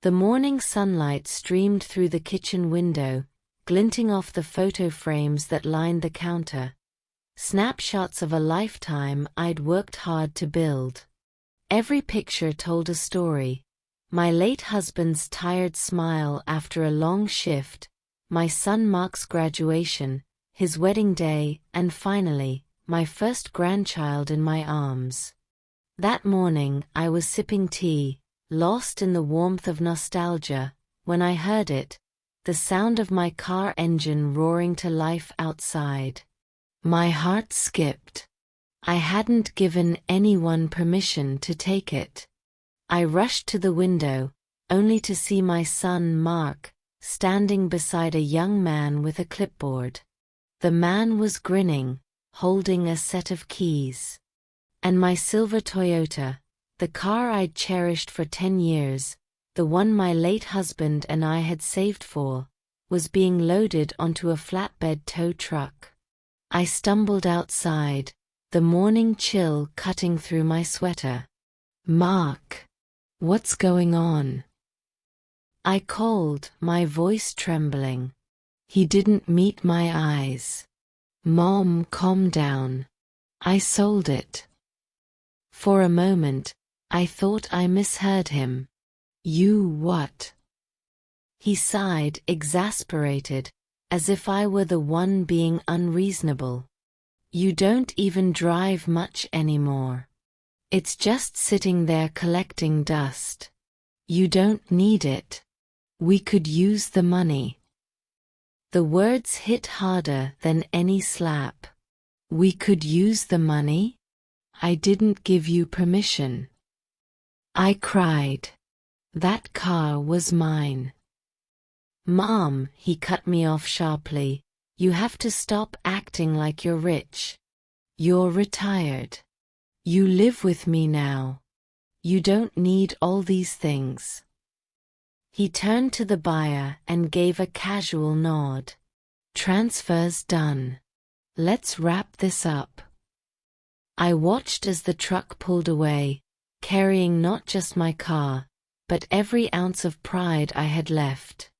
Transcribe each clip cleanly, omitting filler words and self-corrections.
The morning sunlight streamed through the kitchen window, glinting off the photo frames that lined the counter. Snapshots of a lifetime I'd worked hard to build. Every picture told a story. My late husband's tired smile after a long shift, my son Mark's graduation, his wedding day, and finally, my first grandchild in my arms. That morning I was sipping tea, lost in the warmth of nostalgia, when I heard it, the sound of my car engine roaring to life outside. My heart skipped. I hadn't given anyone permission to take it. I rushed to the window, only to see my son Mark, standing beside a young man with a clipboard. The man was grinning, holding a set of keys. And my silver Toyota, the car I'd cherished for 10 years, the one my late husband and I had saved for, was being loaded onto a flatbed tow truck. I stumbled outside, the morning chill cutting through my sweater. "Mark, what's going on?" I called, my voice trembling. He didn't meet my eyes. "Mom, calm down. I sold it." For a moment, I thought I misheard him. "You what?" He sighed, exasperated, as if I were the one being unreasonable. "You don't even drive much anymore. It's just sitting there collecting dust. You don't need it. We could use the money." The words hit harder than any slap. "We could use the money? I didn't give you permission." I cried. "That car was mine." "Mom," he cut me off sharply, "you have to stop acting like you're rich. You're retired. You live with me now. You don't need all these things." He turned to the buyer and gave a casual nod. "Transfer's done. Let's wrap this up." I watched as the truck pulled away, carrying not just my car, but every ounce of pride I had left.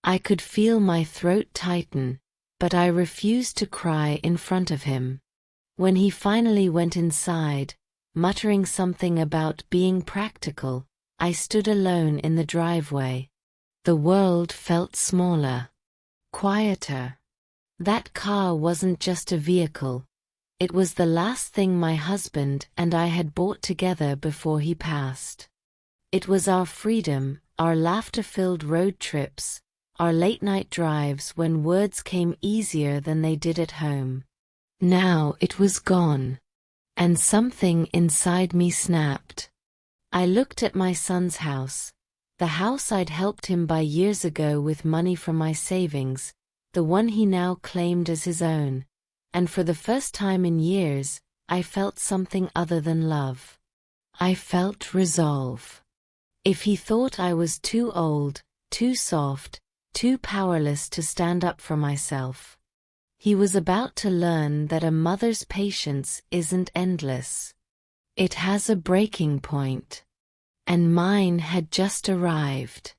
I could feel my throat tighten, but I refused to cry in front of him. When he finally went inside, muttering something about being practical, I stood alone in the driveway. The world felt smaller, quieter. That car wasn't just a vehicle. It was the last thing my husband and I had bought together before he passed. It was our freedom, our laughter-filled road trips, our late-night drives when words came easier than they did at home. Now it was gone, and something inside me snapped. I looked at my son's house, the house I'd helped him buy years ago with money from my savings, the one he now claimed as his own, and for the first time in years, I felt something other than love. I felt resolve. If he thought I was too old, too soft, too powerless to stand up for myself, he was about to learn that a mother's patience isn't endless. It has a breaking point. And mine had just arrived.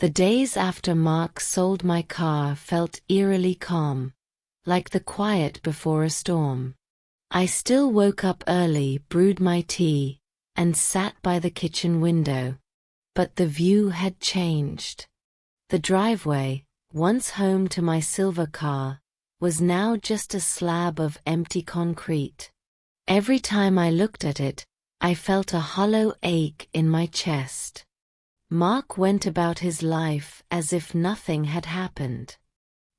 The days after Mark sold my car felt eerily calm, like the quiet before a storm. I still woke up early, brewed my tea, and sat by the kitchen window. But the view had changed. The driveway, once home to my silver car, was now just a slab of empty concrete. Every time I looked at it, I felt a hollow ache in my chest. Mark went about his life as if nothing had happened.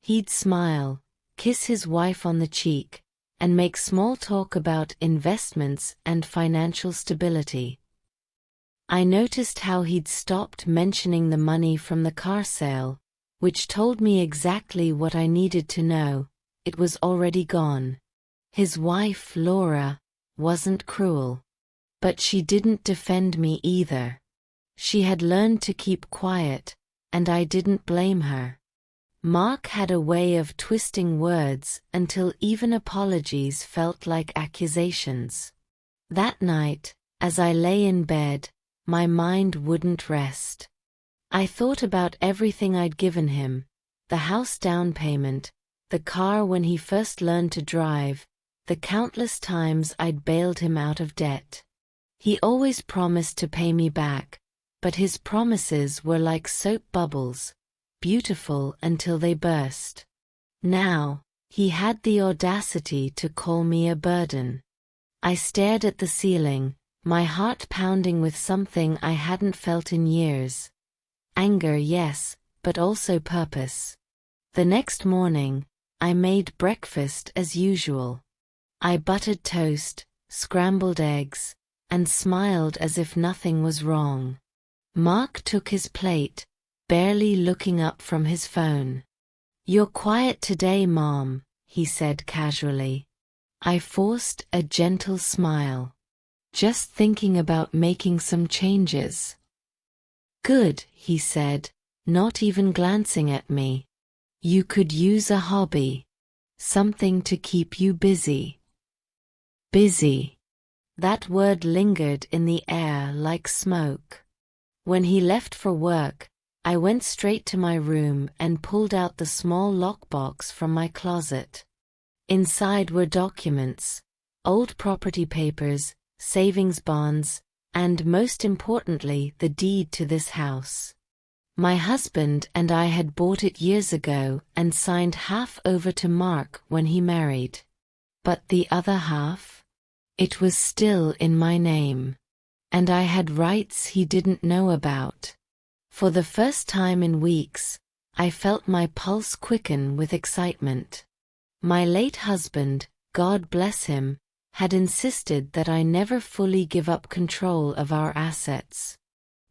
He'd smile, kiss his wife on the cheek, and make small talk about investments and financial stability. I noticed how he'd stopped mentioning the money from the car sale, which told me exactly what I needed to know. It was already gone. His wife, Laura, wasn't cruel. But she didn't defend me either. She had learned to keep quiet, and I didn't blame her. Mark had a way of twisting words until even apologies felt like accusations. That night, as I lay in bed, my mind wouldn't rest. I thought about everything I'd given him, the house down payment, the car when he first learned to drive, the countless times I'd bailed him out of debt. He always promised to pay me back, but his promises were like soap bubbles, beautiful until they burst. Now, he had the audacity to call me a burden. I stared at the ceiling, my heart pounding with something I hadn't felt in years. Anger, yes, but also purpose. The next morning, I made breakfast as usual. I buttered toast, scrambled eggs, and smiled as if nothing was wrong. Mark took his plate, barely looking up from his phone. "You're quiet today, Mom," he said casually. I forced a gentle smile. "Just thinking about making some changes." "Good," he said, not even glancing at me. "You could use a hobby. Something to keep you busy." Busy. That word lingered in the air like smoke. When he left for work, I went straight to my room and pulled out the small lockbox from my closet. Inside were documents, old property papers, savings bonds, and most importantly, the deed to this house. My husband and I had bought it years ago and signed half over to Mark when he married. But the other half? It was still in my name. And I had rights he didn't know about. For the first time in weeks, I felt my pulse quicken with excitement. My late husband, God bless him, had insisted that I never fully give up control of our assets.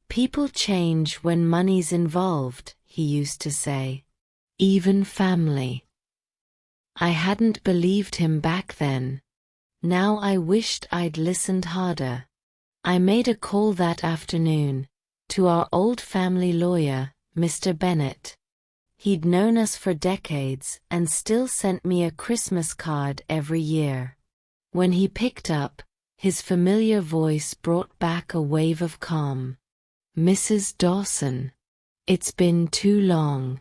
"People change when money's involved," he used to say. "Even family." I hadn't believed him back then. Now I wished I'd listened harder. I made a call that afternoon, to our old family lawyer, Mr. Bennett. He'd known us for decades and still sent me a Christmas card every year. When he picked up, his familiar voice brought back a wave of calm. "Mrs. Dawson. It's been too long.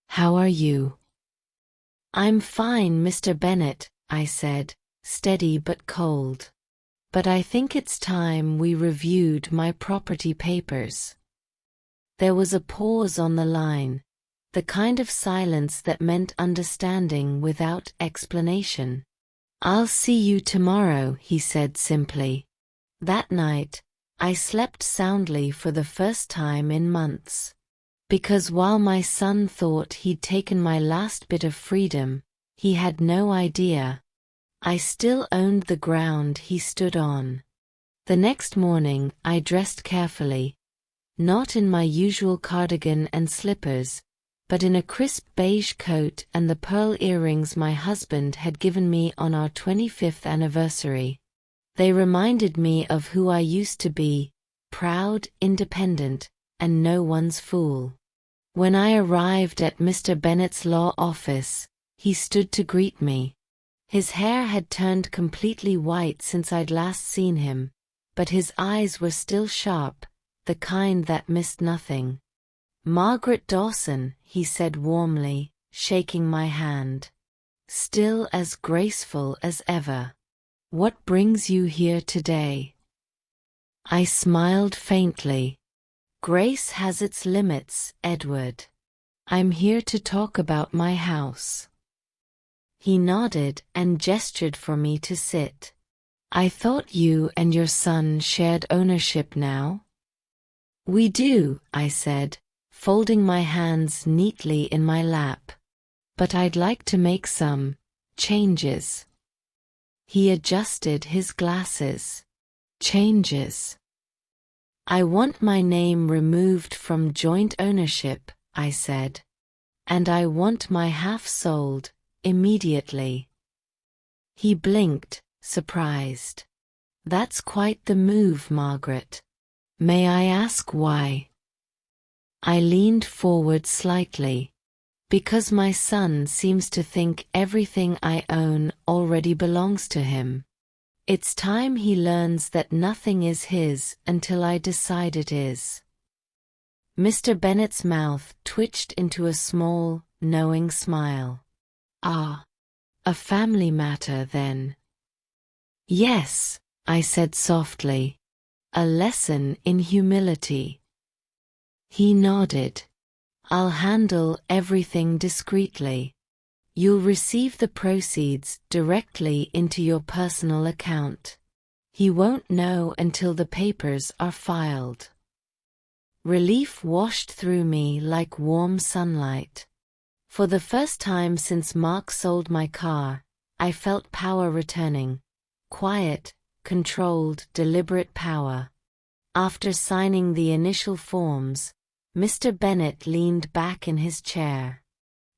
How are you?" "I'm fine, Mr. Bennett," I said, steady but cold. "But I think it's time we reviewed my property papers." There was a pause on the line, the kind of silence that meant understanding without explanation. "I'll see you tomorrow," he said simply. That night, I slept soundly for the first time in months. Because while my son thought he'd taken my last bit of freedom, he had no idea. I still owned the ground he stood on. The next morning, I dressed carefully, not in my usual cardigan and slippers, but in a crisp beige coat and the pearl earrings my husband had given me on our 25th anniversary. They reminded me of who I used to be, proud, independent, and no one's fool. When I arrived at Mr. Bennett's law office, he stood to greet me. His hair had turned completely white since I'd last seen him, but his eyes were still sharp, the kind that missed nothing. "Margaret Dawson," he said warmly, shaking my hand. "Still as graceful as ever. What brings you here today?" I smiled faintly. "Grace has its limits, Edward. I'm here to talk about my house." He nodded and gestured for me to sit. "I thought you and your son shared ownership now?" "We do," I said, folding my hands neatly in my lap. "But I'd like to make some changes." He adjusted his glasses. "Changes?" "I want my name removed from joint ownership," I said. "And I want my half sold, immediately." He blinked, surprised. "That's quite the move, Margaret. May I ask why?" I leaned forward slightly. "Because my son seems to think everything I own already belongs to him. It's time he learns that nothing is his until I decide it is." Mr. Bennet's mouth twitched into a small, knowing smile. "Ah, a family matter then." "Yes," I said softly. "A lesson in humility." He nodded. "I'll handle everything discreetly. You'll receive the proceeds directly into your personal account. He won't know until the papers are filed." Relief washed through me like warm sunlight. For the first time since Mark sold my car, I felt power returning. Quiet, controlled, deliberate power. After signing the initial forms, Mr. Bennet leaned back in his chair.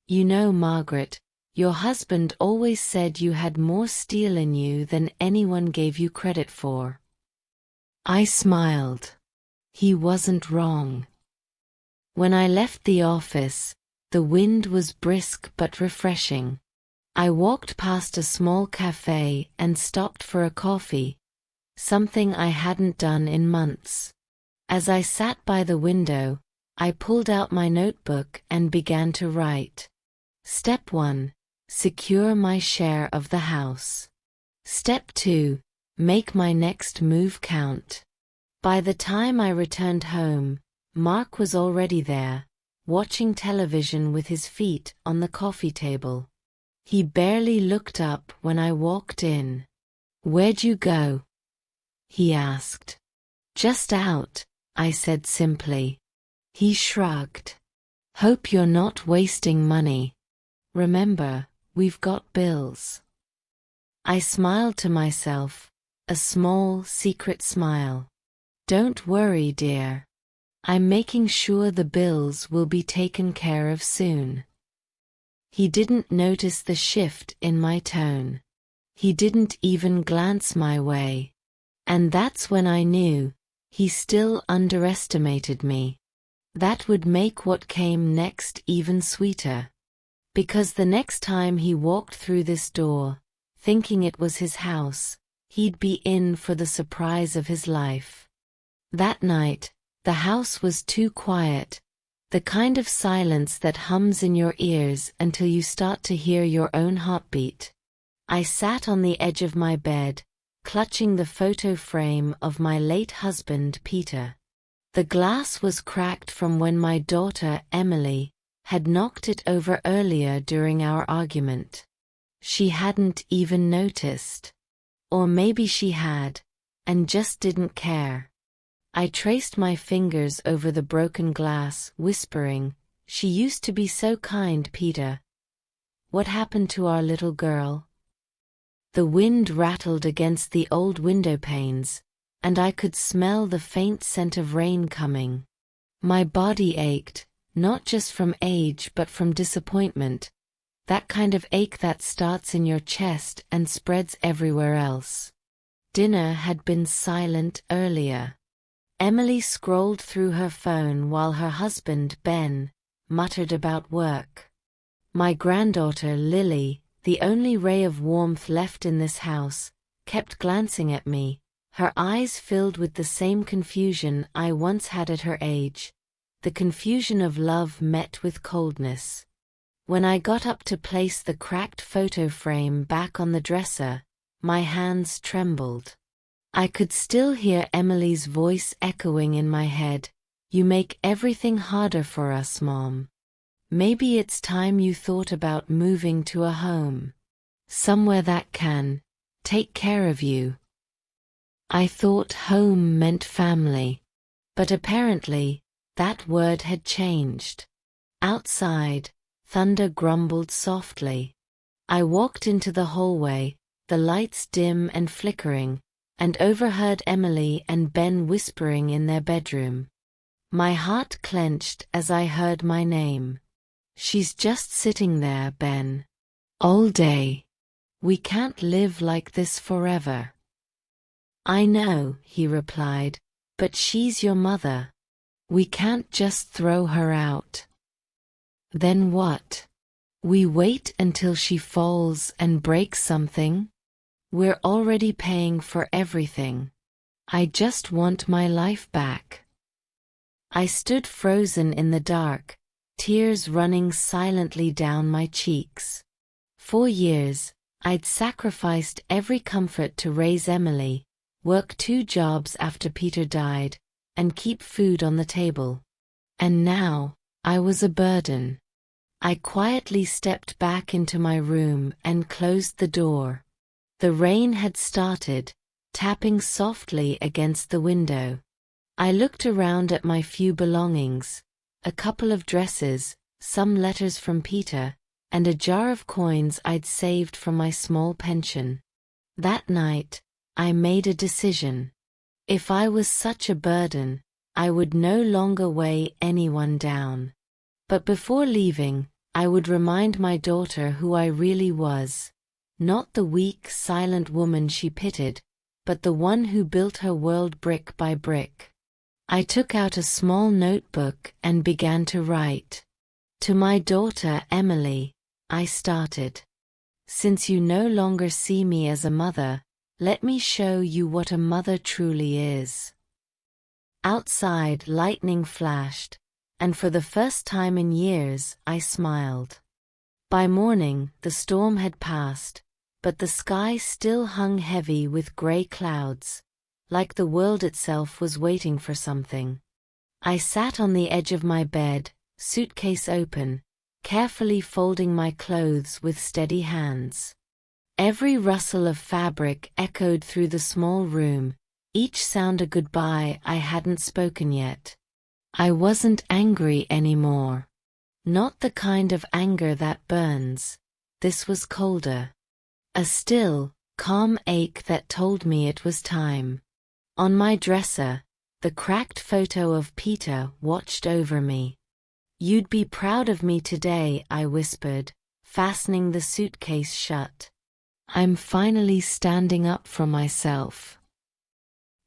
"You know, Margaret, your husband always said you had more steel in you than anyone gave you credit for." I smiled. He wasn't wrong. When I left the office, the wind was brisk but refreshing. I walked past a small cafe and stopped for a coffee, something I hadn't done in months. As I sat by the window, I pulled out my notebook and began to write. Step 1. Secure my share of the house. Step 2. Make my next move count. By the time I returned home, Mark was already there, watching television with his feet on the coffee table. He barely looked up when I walked in. "Where'd you go?" he asked. "Just out," I said simply. He shrugged. "Hope you're not wasting money. Remember, we've got bills." I smiled to myself, a small, secret smile. "Don't worry, dear. I'm making sure the bills will be taken care of soon." He didn't notice the shift in my tone. He didn't even glance my way. And that's when I knew he still underestimated me. That would make what came next even sweeter. Because the next time he walked through this door, thinking it was his house, he'd be in for the surprise of his life. That night, the house was too quiet, the kind of silence that hums in your ears until you start to hear your own heartbeat. I sat on the edge of my bed, clutching the photo frame of my late husband, Peter. The glass was cracked from when my daughter, Emily, had knocked it over earlier during our argument. She hadn't even noticed. Or maybe she had, and just didn't care. I traced my fingers over the broken glass, whispering, "She used to be so kind, Peter. What happened to our little girl?" The wind rattled against the old window panes, and I could smell the faint scent of rain coming. My body ached, not just from age but from disappointment, that kind of ache that starts in your chest and spreads everywhere else. Dinner had been silent earlier. Emily scrolled through her phone while her husband, Ben, muttered about work. My granddaughter, Lily, the only ray of warmth left in this house, kept glancing at me, her eyes filled with the same confusion I once had at her age, the confusion of love met with coldness. When I got up to place the cracked photo frame back on the dresser, my hands trembled. I could still hear Emily's voice echoing in my head, "You make everything harder for us, Mom. Maybe it's time you thought about moving to a home. Somewhere that can take care of you." I thought home meant family. But apparently, that word had changed. Outside, thunder grumbled softly. I walked into the hallway, the lights dim and flickering, and overheard Emily and Ben whispering in their bedroom. My heart clenched as I heard my name. "She's just sitting there, Ben. All day. We can't live like this forever." "I know," he replied, "but she's your mother. We can't just throw her out." "Then what? We wait until she falls and breaks something? We're already paying for everything. I just want my life back." I stood frozen in the dark, tears running silently down my cheeks. For years, I'd sacrificed every comfort to raise Emily, work 2 jobs after Peter died, and keep food on the table. And now, I was a burden. I quietly stepped back into my room and closed the door. The rain had started, tapping softly against the window. I looked around at my few belongings, a couple of dresses, some letters from Peter, and a jar of coins I'd saved from my small pension. That night, I made a decision. If I was such a burden, I would no longer weigh anyone down. But before leaving, I would remind my daughter who I really was. Not the weak, silent woman she pitied, but the one who built her world brick by brick. I took out a small notebook and began to write. To my daughter Emily, I started. Since you no longer see me as a mother, let me show you what a mother truly is. Outside, lightning flashed, and for the first time in years, I smiled. By morning, the storm had passed, but the sky still hung heavy with gray clouds, like the world itself was waiting for something. I sat on the edge of my bed, suitcase open, carefully folding my clothes with steady hands. Every rustle of fabric echoed through the small room, each sound a goodbye I hadn't spoken yet. I wasn't angry anymore. Not the kind of anger that burns. This was colder. A still, calm ache that told me it was time. On my dresser, the cracked photo of Peter watched over me. You'd be proud of me today, I whispered, fastening the suitcase shut. I'm finally standing up for myself.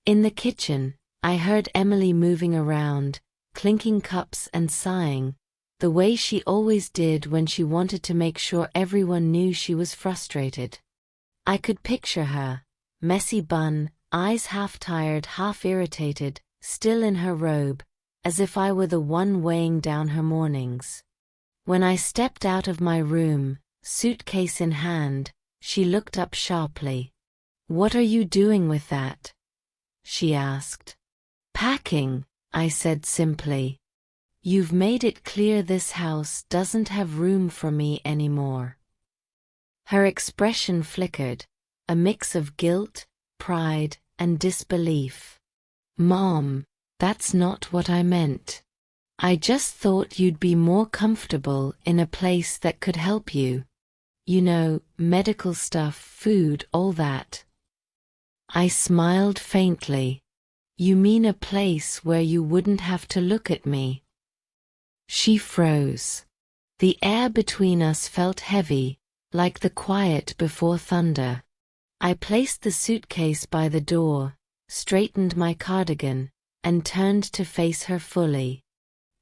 In the kitchen, I heard Emily moving around, clinking cups and sighing, the way she always did when she wanted to make sure everyone knew she was frustrated. I could picture her, messy bun, eyes half tired, half irritated, still in her robe, as if I were the one weighing down her mornings. When I stepped out of my room, suitcase in hand, she looked up sharply. "What are you doing with that?" she asked. "Packing," I said simply. "You've made it clear this house doesn't have room for me anymore." Her expression flickered, a mix of guilt, pride, and disbelief. "Mom, that's not what I meant. I just thought you'd be more comfortable in a place that could help you. You know, medical stuff, food, all that." I smiled faintly. "You mean a place where you wouldn't have to look at me?" She froze. The air between us felt heavy, like the quiet before thunder. I placed the suitcase by the door, straightened my cardigan, and turned to face her fully.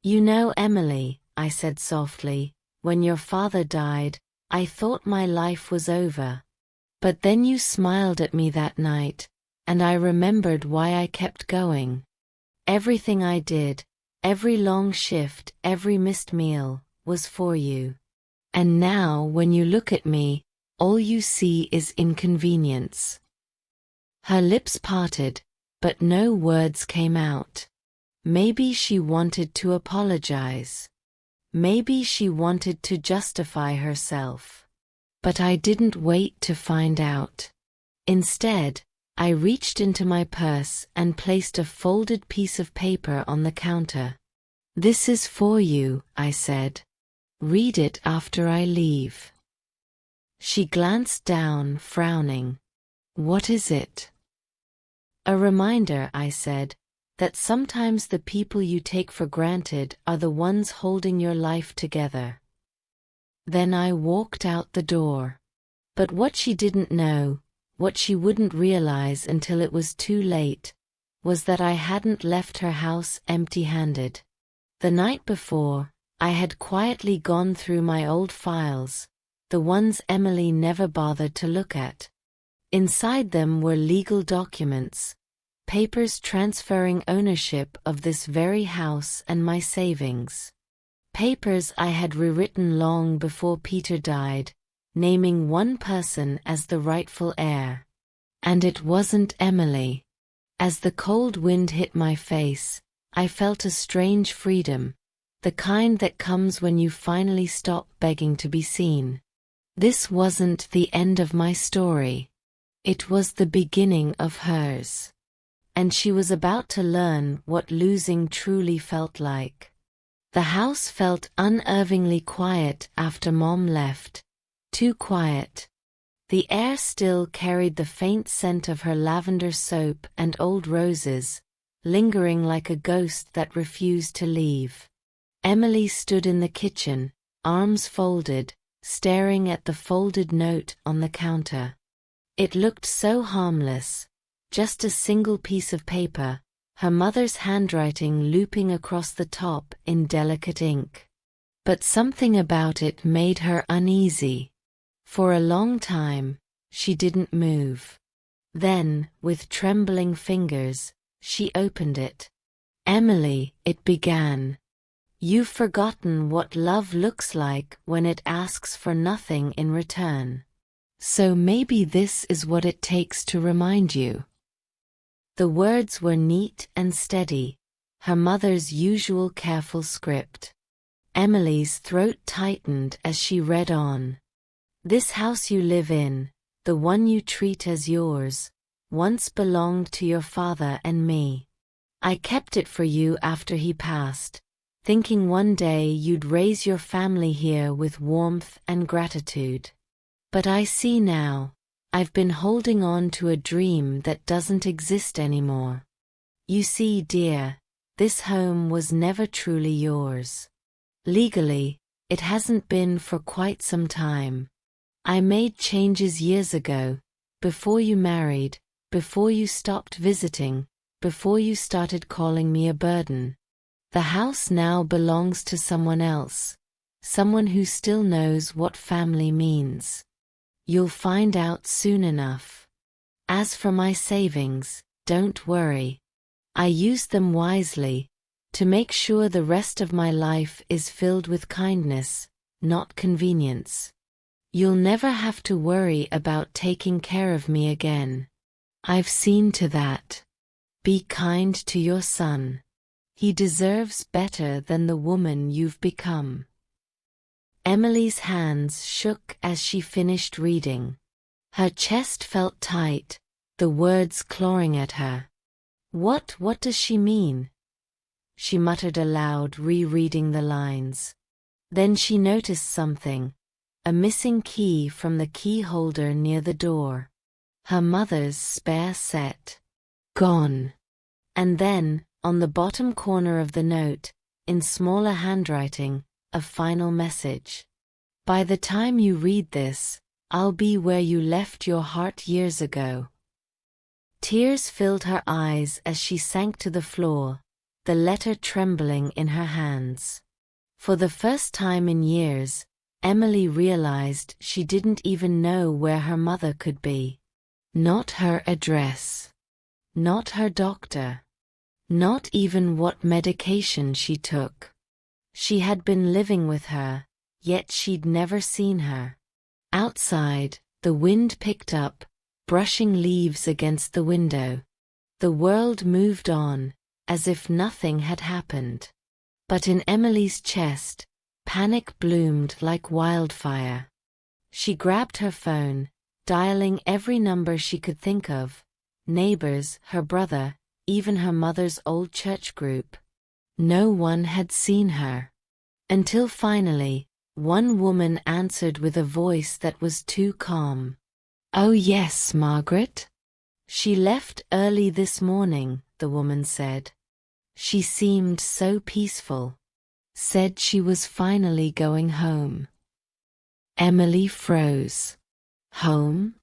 "You know, Emily," I said softly, "when your father died, I thought my life was over. But then you smiled at me that night, and I remembered why I kept going. Everything I did, every long shift, every missed meal, was for you. And now when you look at me, all you see is inconvenience." Her lips parted, but no words came out. Maybe she wanted to apologize. Maybe she wanted to justify herself. But I didn't wait to find out. Instead, I reached into my purse and placed a folded piece of paper on the counter. "This is for you," I said. "Read it after I leave." She glanced down, frowning. "What is it?" "A reminder," I said, "that sometimes the people you take for granted are the ones holding your life together." Then I walked out the door. But what she didn't know, what she wouldn't realize until it was too late, was that I hadn't left her house empty-handed. The night before, I had quietly gone through my old files, the ones Emily never bothered to look at. Inside them were legal documents, papers transferring ownership of this very house and my savings. Papers I had rewritten long before Peter died, naming one person as the rightful heir. And it wasn't Emily. As the cold wind hit my face, I felt a strange freedom, the kind that comes when you finally stop begging to be seen. This wasn't the end of my story. It was the beginning of hers. And she was about to learn what losing truly felt like. The house felt unnervingly quiet after Mom left. Too quiet. The air still carried the faint scent of her lavender soap and old roses, lingering like a ghost that refused to leave. Emily stood in the kitchen, arms folded, staring at the folded note on the counter. It looked so harmless, just a single piece of paper, her mother's handwriting looping across the top in delicate ink. But something about it made her uneasy. For a long time, she didn't move. Then, with trembling fingers, she opened it. "Emily," it began. "You've forgotten what love looks like when it asks for nothing in return. So maybe this is what it takes to remind you." The words were neat and steady, her mother's usual careful script. Emily's throat tightened as she read on. "This house you live in, the one you treat as yours, once belonged to your father and me. I kept it for you after he passed, thinking one day you'd raise your family here with warmth and gratitude. But I see now, I've been holding on to a dream that doesn't exist anymore. You see, dear, this home was never truly yours. Legally, it hasn't been for quite some time. I made changes years ago, before you married, before you stopped visiting, before you started calling me a burden. The house now belongs to someone else, someone who still knows what family means. You'll find out soon enough. As for my savings, don't worry. I used them wisely, to make sure the rest of my life is filled with kindness, not convenience. You'll never have to worry about taking care of me again. I've seen to that. Be kind to your son. He deserves better than the woman you've become." Emily's hands shook as she finished reading. Her chest felt tight, the words clawing at her. What does she mean?" she muttered aloud, rereading the lines. Then she noticed something. A missing key from the key holder near the door. Her mother's spare set. Gone. And then, on the bottom corner of the note, in smaller handwriting, a final message. "By the time you read this, I'll be where you left your heart years ago." Tears filled her eyes as she sank to the floor, the letter trembling in her hands. For the first time in years, Emily realized she didn't even know where her mother could be. Not her address. Not her doctor. Not even what medication she took. She had been living with her, yet she'd never seen her. Outside, the wind picked up, brushing leaves against the window. The world moved on, as if nothing had happened. But in Emily's chest, panic bloomed like wildfire. She grabbed her phone, dialing every number she could think of. Neighbors, her brother, even her mother's old church group. No one had seen her. Until finally, one woman answered with a voice that was too calm. "Oh yes, Margaret. She left early this morning," the woman said. She seemed so peaceful. Said she was finally going home. Emily froze. Home?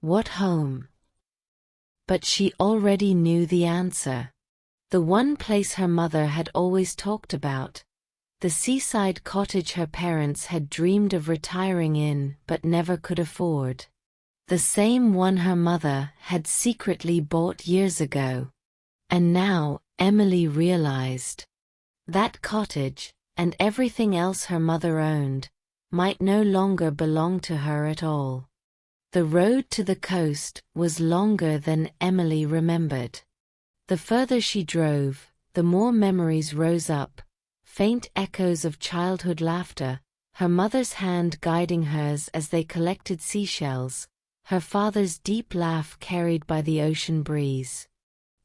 What home? But she already knew the answer. The one place her mother had always talked about. The seaside cottage her parents had dreamed of retiring in but never could afford. The same one her mother had secretly bought years ago. And now, Emily realized that cottage, and everything else her mother owned, might no longer belong to her at all. The road to the coast was longer than Emily remembered. The further she drove, the more memories rose up, faint echoes of childhood laughter, her mother's hand guiding hers as they collected seashells, her father's deep laugh carried by the ocean breeze.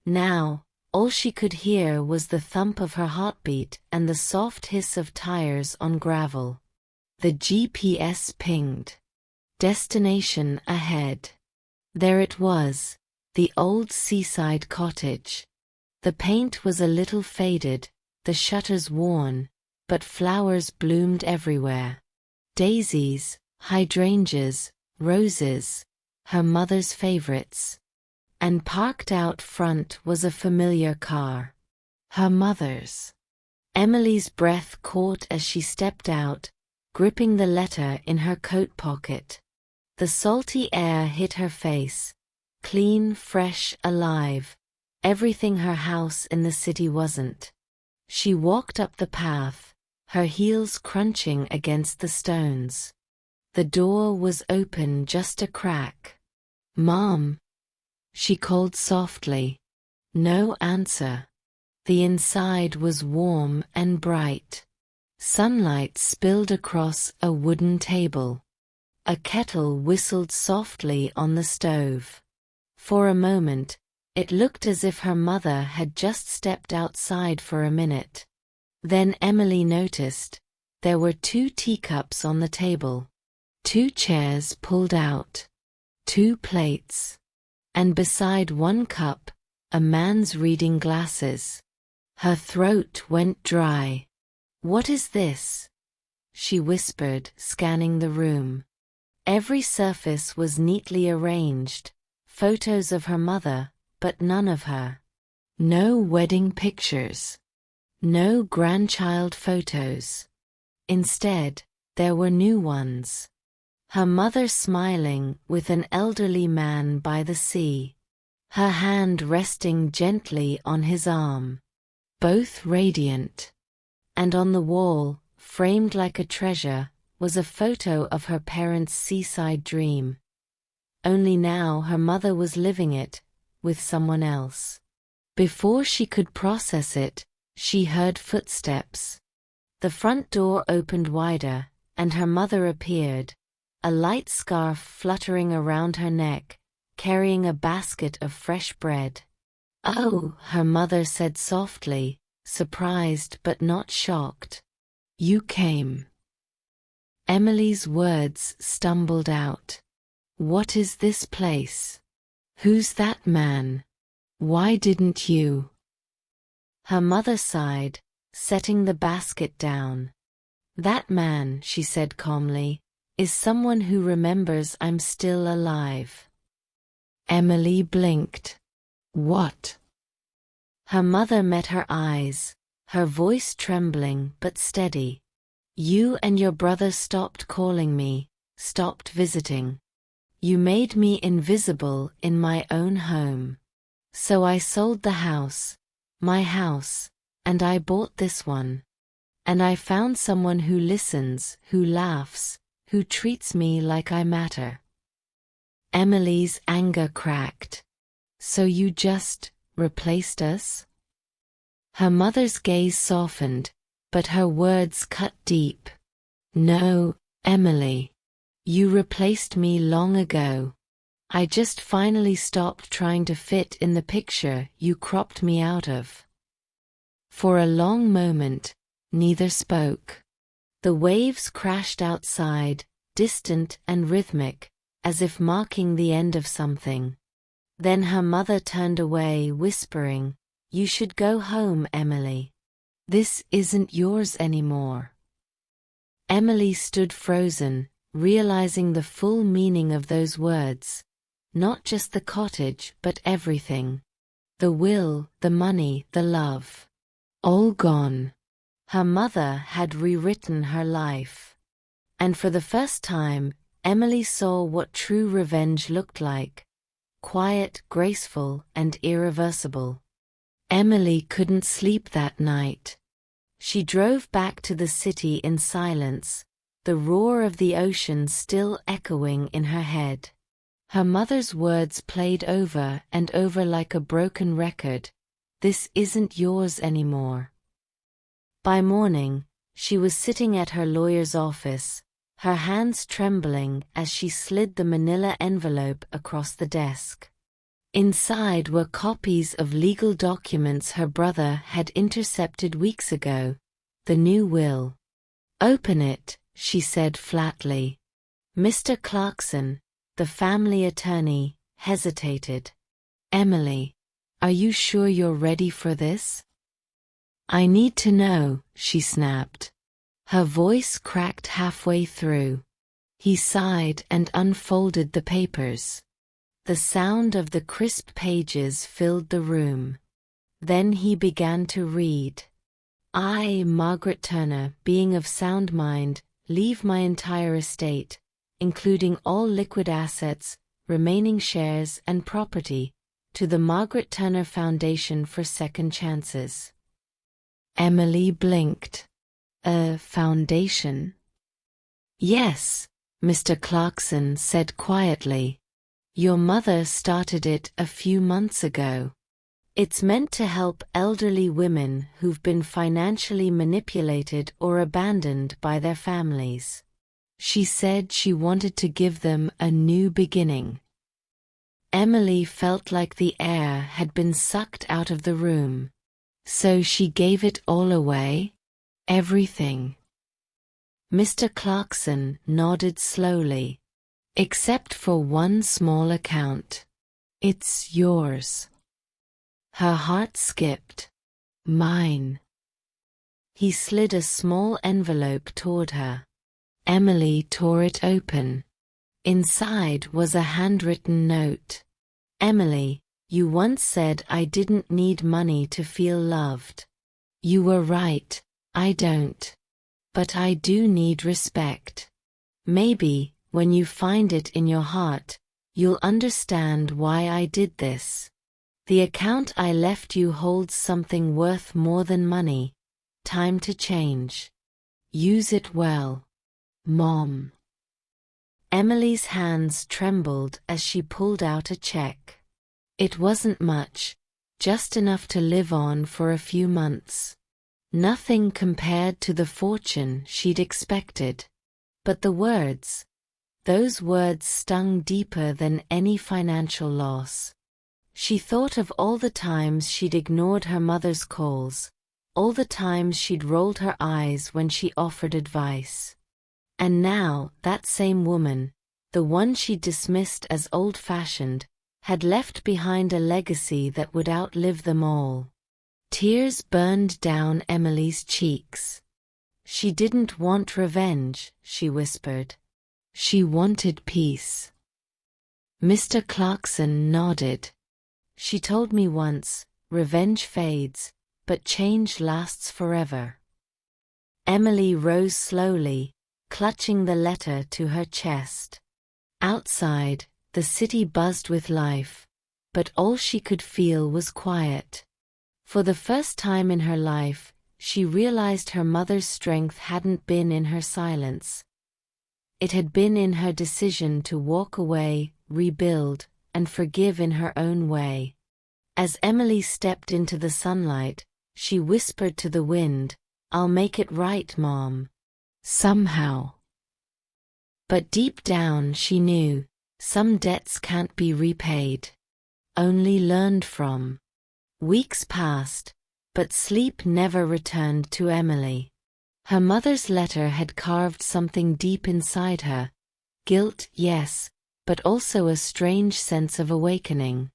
Now, all she could hear was the thump of her heartbeat and the soft hiss of tires on gravel. The GPS pinged. Destination ahead. There it was, the old seaside cottage. The paint was a little faded, the shutters worn, but flowers bloomed everywhere. Daisies, hydrangeas, roses, her mother's favorites. And parked out front was a familiar car. Her mother's. Emily's breath caught as she stepped out, gripping the letter in her coat pocket. The salty air hit her face, clean, fresh, alive, everything her house in the city wasn't. She walked up the path, her heels crunching against the stones. The door was open just a crack. "Mom," she called softly. No answer. The inside was warm and bright. Sunlight spilled across a wooden table. A kettle whistled softly on the stove. For a moment, it looked as if her mother had just stepped outside for a minute. Then Emily noticed there were 2 teacups on the table, 2 chairs pulled out, 2 plates, and beside one cup, a man's reading glasses. Her throat went dry. "What is this?" she whispered, scanning the room. Every surface was neatly arranged, photos of her mother, but none of her. No wedding pictures. No grandchild photos. Instead, there were new ones. Her mother smiling with an elderly man by the sea. Her hand resting gently on his arm. Both radiant. And on the wall, framed like a treasure, was a photo of her parents' seaside dream. Only now her mother was living it, with someone else. Before she could process it, she heard footsteps. The front door opened wider, and her mother appeared, a light scarf fluttering around her neck, carrying a basket of fresh bread. "Oh," her mother said softly, surprised but not shocked. "You came." Emily's words stumbled out. "What is this place? Who's that man? Why didn't you?" Her mother sighed, setting the basket down. "That man," she said calmly, "is someone who remembers I'm still alive." Emily blinked. "What?" Her mother met her eyes, her voice trembling but steady. "You and your brother stopped calling me, stopped visiting. You made me invisible in my own home. So I sold the house, my house, and I bought this one. And I found someone who listens, who laughs, who treats me like I matter." Emily's anger cracked. "So you just replaced us?" Her mother's gaze softened, but her words cut deep. "No, Emily. You replaced me long ago. I just finally stopped trying to fit in the picture you cropped me out of." For a long moment, neither spoke. The waves crashed outside, distant and rhythmic, as if marking the end of something. Then her mother turned away, whispering, "You should go home, Emily. This isn't yours anymore." Emily stood frozen, realizing the full meaning of those words. Not just the cottage, but everything. The will, the money, the love. All gone. Her mother had rewritten her life. And for the first time, Emily saw what true revenge looked like. Quiet, graceful, and irreversible. Emily couldn't sleep that night. She drove back to the city in silence, the roar of the ocean still echoing in her head. Her mother's words played over and over like a broken record. This isn't yours anymore. By morning, she was sitting at her lawyer's office, her hands trembling as she slid the manila envelope across the desk. Inside were copies of legal documents her brother had intercepted weeks ago, the new will. "Open it," she said flatly. Mr. Clarkson, the family attorney, hesitated. "Emily, are you sure you're ready for this?" "I need to know," she snapped. Her voice cracked halfway through. He sighed and unfolded the papers. The sound of the crisp pages filled the room. Then he began to read. "I, Margaret Turner, being of sound mind, leave my entire estate, including all liquid assets, remaining shares and property, to the Margaret Turner Foundation for Second Chances." Emily blinked. "A foundation?" "Yes," Mr. Clarkson said quietly. "Your mother started it a few months ago. It's meant to help elderly women who've been financially manipulated or abandoned by their families. She said she wanted to give them a new beginning." Emily felt like the air had been sucked out of the room. "So she gave it all away? Everything?" Mr. Clarkson nodded slowly. "Except for one small account. It's yours." Her heart skipped. "Mine." He slid a small envelope toward her. Emily tore it open. Inside was a handwritten note. "Emily, you once said I didn't need money to feel loved. You were right, I don't. But I do need respect. Maybe, when you find it in your heart, you'll understand why I did this. The account I left you holds something worth more than money. Time to change. Use it well. Mom." Emily's hands trembled as she pulled out a check. It wasn't much, just enough to live on for a few months. Nothing compared to the fortune she'd expected. But the words, those words stung deeper than any financial loss. She thought of all the times she'd ignored her mother's calls, all the times she'd rolled her eyes when she offered advice. And now, that same woman, the one she dismissed as old-fashioned, had left behind a legacy that would outlive them all. Tears burned down Emily's cheeks. She didn't want revenge, she whispered. She wanted peace. Mr. Clarkson nodded. "She told me once, revenge fades, but change lasts forever." Emily rose slowly, clutching the letter to her chest. Outside, the city buzzed with life, but all she could feel was quiet. For the first time in her life, she realized her mother's strength hadn't been in her silence. It had been in her decision to walk away, rebuild, and forgive in her own way. As Emily stepped into the sunlight, she whispered to the wind, "I'll make it right, Mom. Somehow." But deep down she knew, some debts can't be repaid. Only learned from. Weeks passed, but sleep never returned to Emily. Her mother's letter had carved something deep inside her. Guilt, yes, but also a strange sense of awakening.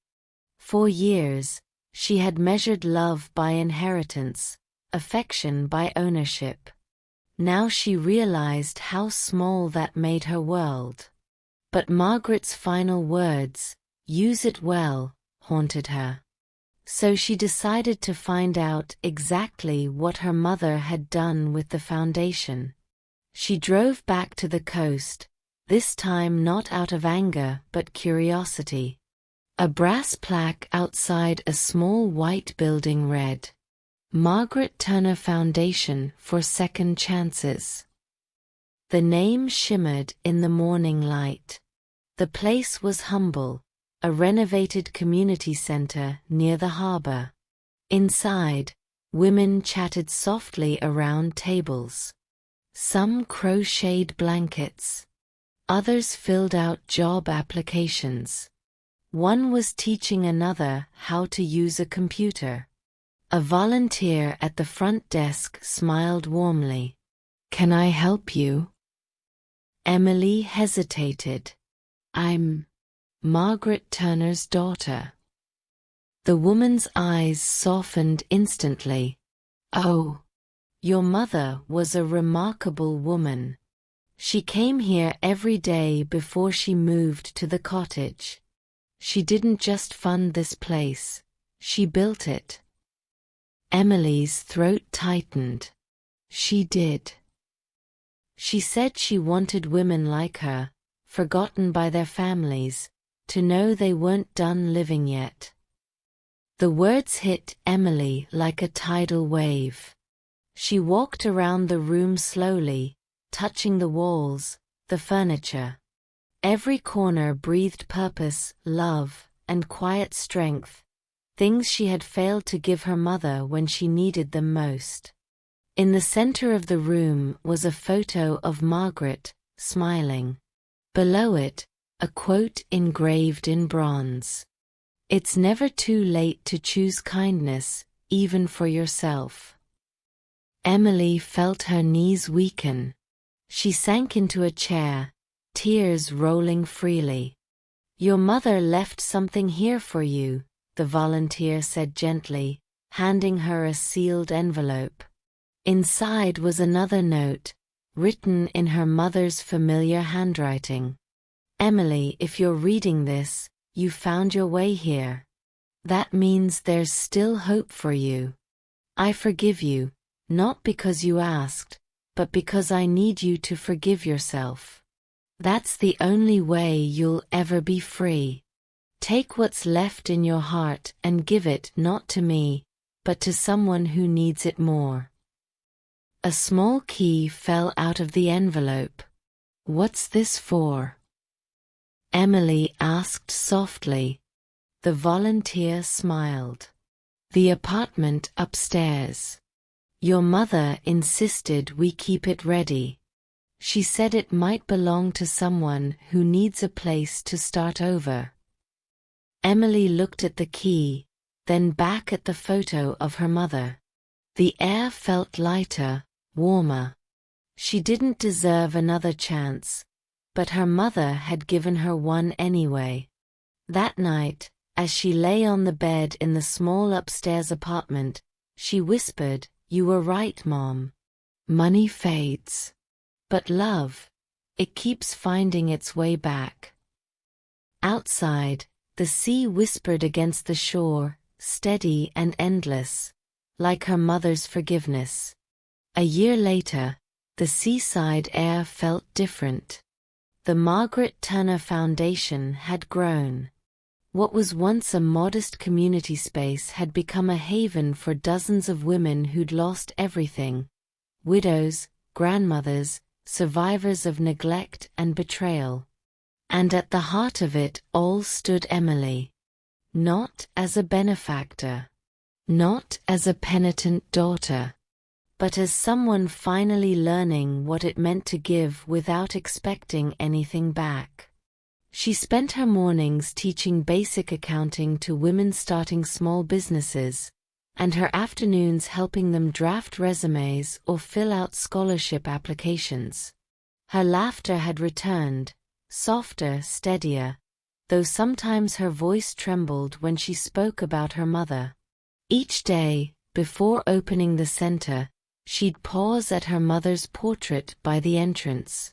For years, she had measured love by inheritance, affection by ownership. Now she realized how small that made her world. But Margaret's final words, "Use it well," haunted her. So she decided to find out exactly what her mother had done with the foundation. She drove back to the coast, this time not out of anger but curiosity. A brass plaque outside a small white building read, Margaret Turner Foundation for Second Chances. The name shimmered in the morning light. The place was humble, a renovated community center near the harbor. Inside, women chatted softly around tables. Some crocheted blankets. Others filled out job applications. One was teaching another how to use a computer. A volunteer at the front desk smiled warmly. "Can I help you?" Emily hesitated. "I'm Margaret Turner's daughter." The woman's eyes softened instantly. "Oh, your mother was a remarkable woman. She came here every day before she moved to the cottage. She didn't just fund this place, she built it." Emily's throat tightened. She did. She said she wanted women like her, forgotten by their families, to know they weren't done living yet. The words hit Emily like a tidal wave. She walked around the room slowly, touching the walls, the furniture. Every corner breathed purpose, love, and quiet strength, things she had failed to give her mother when she needed them most. In the center of the room was a photo of Margaret, smiling. Below it, a quote engraved in bronze. "It's never too late to choose kindness, even for yourself." Emily felt her knees weaken. She sank into a chair, tears rolling freely. "Your mother left something here for you," the volunteer said gently, handing her a sealed envelope. Inside was another note, written in her mother's familiar handwriting. "Emily, if you're reading this, you found your way here. That means there's still hope for you. I forgive you, not because you asked, but because I need you to forgive yourself. That's the only way you'll ever be free. Take what's left in your heart and give it not to me, but to someone who needs it more." A small key fell out of the envelope. "What's this for?" Emily asked softly. The volunteer smiled. "The apartment upstairs. Your mother insisted we keep it ready. She said it might belong to someone who needs a place to start over." Emily looked at the key, then back at the photo of her mother. The air felt lighter, warmer. She didn't deserve another chance, but her mother had given her one anyway. That night, as she lay on the bed in the small upstairs apartment, she whispered, "You were right, Mom. Money fades. But love, it keeps finding its way back." Outside, the sea whispered against the shore, steady and endless, like her mother's forgiveness. A year later, the seaside air felt different. The Margaret Turner Foundation had grown. What was once a modest community space had become a haven for dozens of women who'd lost everything: widows, grandmothers, survivors of neglect and betrayal. And at the heart of it all stood Emily. Not as a benefactor. Not as a penitent daughter. But as someone finally learning what it meant to give without expecting anything back. She spent her mornings teaching basic accounting to women starting small businesses, and her afternoons helping them draft resumes or fill out scholarship applications. Her laughter had returned, softer, steadier, though sometimes her voice trembled when she spoke about her mother. Each day, before opening the center, she'd pause at her mother's portrait by the entrance.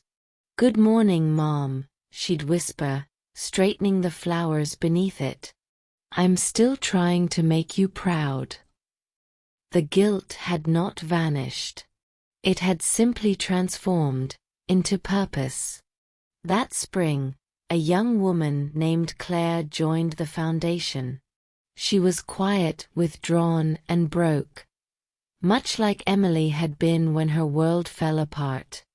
"Good morning, Mom," she'd whisper, straightening the flowers beneath it. "I'm still trying to make you proud." The guilt had not vanished. It had simply transformed into purpose. That spring, a young woman named Claire joined the foundation. She was quiet, withdrawn, and broke, much like Emily had been when her world fell apart.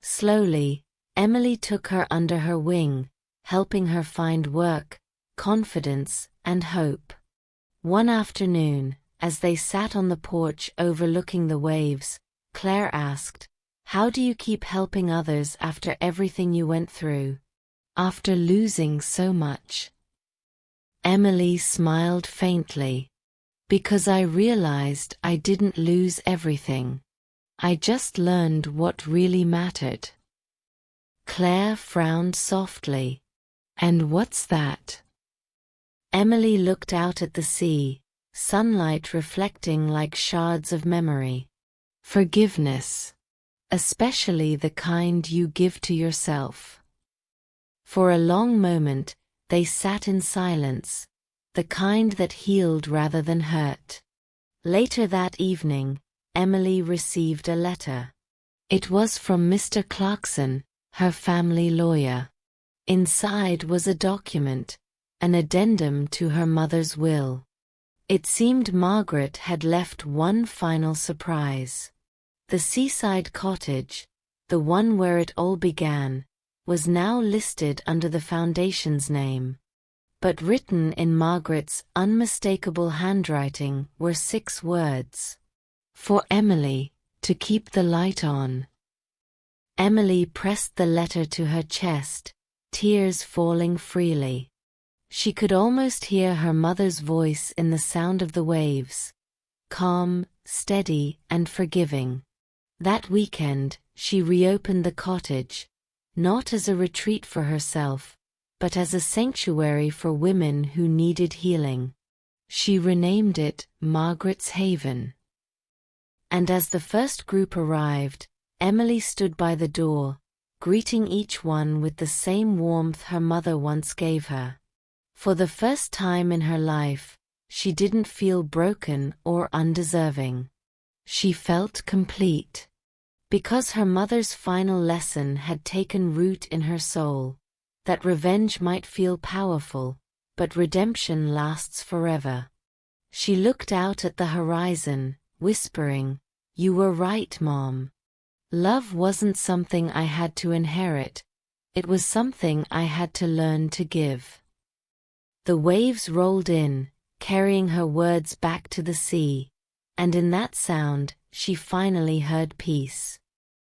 Slowly, Emily took her under her wing, helping her find work, confidence, and hope. One afternoon, as they sat on the porch overlooking the waves, Claire asked, "How do you keep helping others after everything you went through? After losing so much?" Emily smiled faintly. "Because I realized I didn't lose everything. I just learned what really mattered." Claire frowned softly. "And what's that?" Emily looked out at the sea, sunlight reflecting like shards of memory. "Forgiveness. Especially the kind you give to yourself." For a long moment, they sat in silence, the kind that healed rather than hurt. Later that evening, Emily received a letter. It was from Mr. Clarkson, her family lawyer. Inside was a document, an addendum to her mother's will. It seemed Margaret had left one final surprise. The seaside cottage, the one where it all began, was now listed under the foundation's name. But written in Margaret's unmistakable handwriting were 6 words. "For Emily, to keep the light on." Emily pressed the letter to her chest, tears falling freely. She could almost hear her mother's voice in the sound of the waves, calm, steady, and forgiving. That weekend, she reopened the cottage, not as a retreat for herself, but as a sanctuary for women who needed healing. She renamed it Margaret's Haven. And as the first group arrived, Emily stood by the door, greeting each one with the same warmth her mother once gave her. For the first time in her life, she didn't feel broken or undeserving. She felt complete. Because her mother's final lesson had taken root in her soul, that revenge might feel powerful, but redemption lasts forever. She looked out at the horizon, whispering, "You were right, Mom. Love wasn't something I had to inherit, it was something I had to learn to give." The waves rolled in, carrying her words back to the sea, and in that sound, she finally heard peace.